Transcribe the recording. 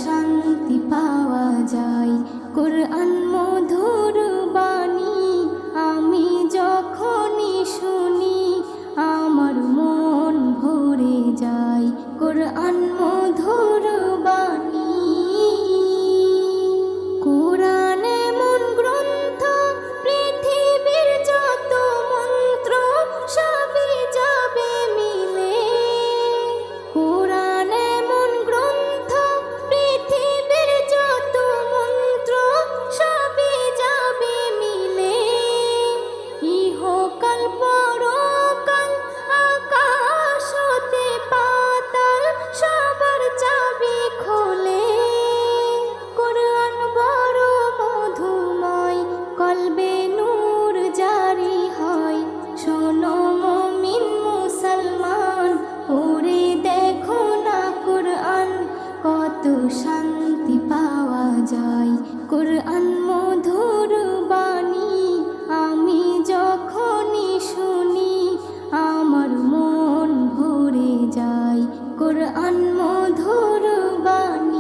শান্তি পাওয়া যায়। কোরআন মধুর বাণী আমি যখনই শুনি আমার মন ভরে যায়। কোরআন মধুর বাণী। কোরআন এমন গ্রন্থ পৃথিবীর যত মন্ত্র সবই যাবে মিলে। কোরআন এমন গ্রন্থ পৃথিবীর যত মন্ত্র সবই যাবে মিলে। ইহকাল পরকাল আকাশ হতে পাতাল সবার চাবি খোলে। কোরআন বড় মধুময় কলবে নূর জারি হয়। শোনো মুমিন মুসলমান পড়ে দেখো না কোরআন কত শান্তি পাওয়া যায়। কোরআন মধুর বাণী আমি যখনই শুনি আমার মন ভরে যায়। কোরআন মধুর বাণী।